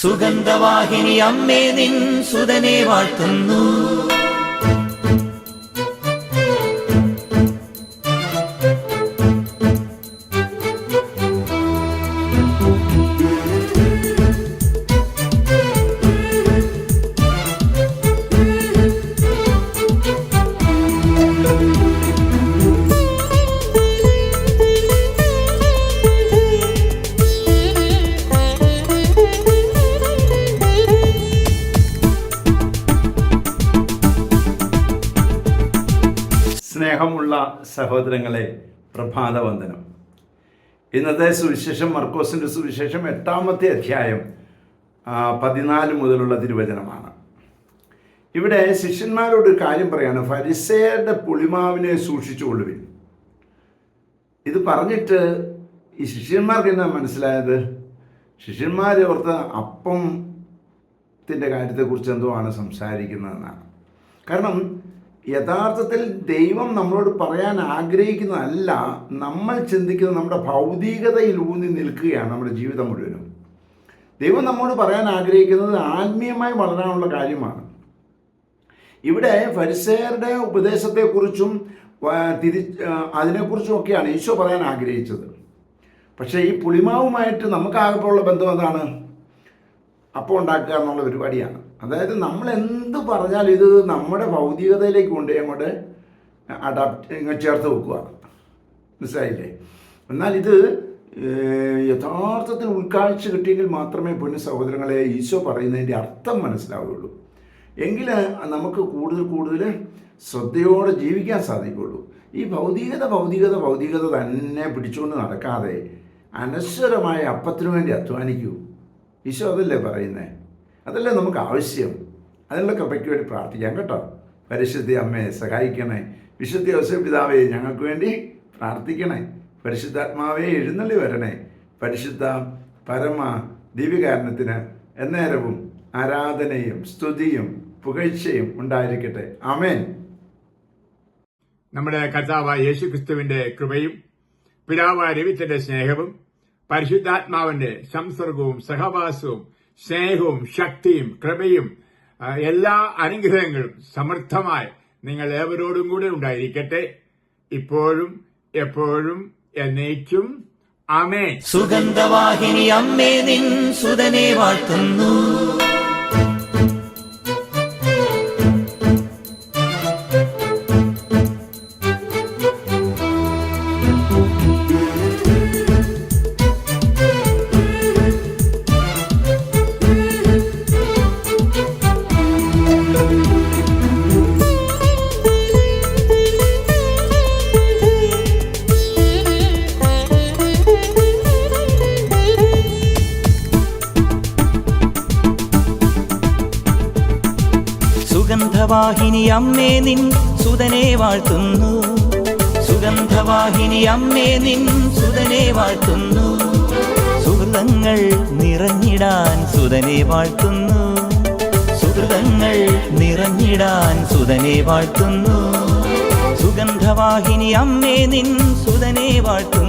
സുഗന്ധവാഹിനി അമ്മേ നിൻ സുതനെ വാഴ്ത്തുന്നു. സ്നേഹമുള്ള സഹോദരങ്ങളെ, പ്രഭാതവന്ദനം. ഇന്നത്തെ സുവിശേഷം മർക്കോസിൻ്റെ സുവിശേഷം 8-ാമത്തെ അധ്യായം 14 മുതലുള്ള തിരുവചനമാണ്. ഇവിടെ ശിഷ്യന്മാരോട് ഒരു കാര്യം പറയാണ്, ഫരിസേയരുടെ പുളിമാവിനെ സൂക്ഷിച്ചുകൊള്ളുവിൻ. ഇത് പറഞ്ഞിട്ട് ഈ ശിഷ്യന്മാർക്ക് എന്നാ മനസ്സിലായത്? ശിഷ്യന്മാർ ഓർത്ത അപ്പത്തിൻ്റെ കാര്യത്തെക്കുറിച്ച് എന്തോ ആണ് സംസാരിക്കുന്നതെന്നാണ്. കാരണം യഥാർത്ഥത്തിൽ ദൈവം നമ്മളോട് പറയാൻ ആഗ്രഹിക്കുന്നതല്ല, നമ്മൾ ചിന്തിക്കുന്ന നമ്മുടെ ഭൗതികതയിൽ ഊന്നി നിൽക്കുകയാണ് നമ്മുടെ ജീവിതം മുഴുവനും. ദൈവം നമ്മോട് പറയാൻ ആഗ്രഹിക്കുന്നത് ആത്മീയമായി വളരാനുള്ള കാര്യമാണ്. ഇവിടെ ഫരിസേയരുടെ ഉപദേശത്തെക്കുറിച്ചും അതിനെക്കുറിച്ചുമൊക്കെയാണ് ഈശോ പറയാൻ ആഗ്രഹിച്ചത്. പക്ഷേ ഈ പുളിമാവുമായിട്ട് നമുക്കാകെയുള്ള ബന്ധം എന്താണ്? അപ്പം ഉണ്ടാക്കുക എന്നുള്ള പരിപാടിയാണ്. അതായത് നമ്മൾ എന്ത് പറഞ്ഞാൽ ഇത് നമ്മുടെ ഭൗതികതയിലേക്ക് കൊണ്ടുപോയി അങ്ങോട്ട് ഇങ്ങോട്ട് ചേർത്ത് വെക്കുകയാണ്. മനസ്സിലായില്ലേ? എന്നാൽ ഇത് യഥാർത്ഥത്തിൽ ഉൾക്കാഴ്ച കിട്ടിയെങ്കിൽ മാത്രമേ പൊന്നു സഹോദരങ്ങളെ ഈശോ പറയുന്നതിൻ്റെ അർത്ഥം മനസ്സിലാവുകയുള്ളൂ. എങ്കിൽ നമുക്ക് കൂടുതൽ ശ്രദ്ധയോടെ ജീവിക്കാൻ സാധിക്കുകയുള്ളൂ. ഈ ഭൗതികത തന്നെ പിടിച്ചുകൊണ്ട് നടക്കാതെ അനശ്വരമായ അപ്പത്തിനു വേണ്ടി അധ്വാനിക്കൂ. ഈശോ അതല്ലേ പറയുന്നത്? അതല്ലേ നമുക്ക് ആവശ്യം. അതിനുള്ള കൃപയ്ക്ക് വേണ്ടി പ്രാർത്ഥിക്കാം കേട്ടോ. പരിശുദ്ധ അമ്മയെ സഹായിക്കണേ. വിശുദ്ധ യോസേപ്പ് പിതാവേ ഞങ്ങൾക്ക് വേണ്ടി പ്രാർത്ഥിക്കണേ. പരിശുദ്ധാത്മാവേ എഴുന്നള്ളി വരണേ. പരിശുദ്ധ പരമ ദിവ്യകാരണത്തിന് എന്നേരവും ആരാധനയും സ്തുതിയും പുകഴ്ചയും ഉണ്ടായിരിക്കട്ടെ. ആമേൻ. നമ്മുടെ കർത്താവായ യേശുക്രിസ്തുവിന്റെ കൃപയും പിതാവായ ദൈവത്തിന്റെ സ്നേഹവും പരിശുദ്ധാത്മാവിന്റെ സംസർഗവും സഹവാസവും സ്നേഹവും ശക്തിയും കൃപയും എല്ലാ അനുഗ്രഹങ്ങളും സമൃദ്ധമായി നിങ്ങൾ ഏവരോടും കൂടെ ഉണ്ടായിരിക്കട്ടെ, ഇപ്പോഴും എപ്പോഴും എന്നേക്കും. ആമേൻ. സുഗന്ധവാഹിനി അമ്മേ നിൻ സുതനെ വാഴ്ത്തുന്നു. സുഗന്ധവാഹിനി അമ്മേ നിൻ സുതനെ വാഴ്ത്തുന്നു. സുഗന്ധവാഹിനി അമ്മേ നിൻ സുതനെ വാഴ്ത്തുന്നു. സുഹൃതങ്ങൾ നിറഞ്ഞിടാൻ സുതനെ വാഴ്ത്തുന്നു. സുഹൃതങ്ങൾ നിറഞ്ഞിടാൻ സുതനെ വാഴ്ത്തുന്നു. സുഗന്ധവാഹിനി അമ്മേ നിൻ സുതനെ വാഴ്ത്തുന്നു.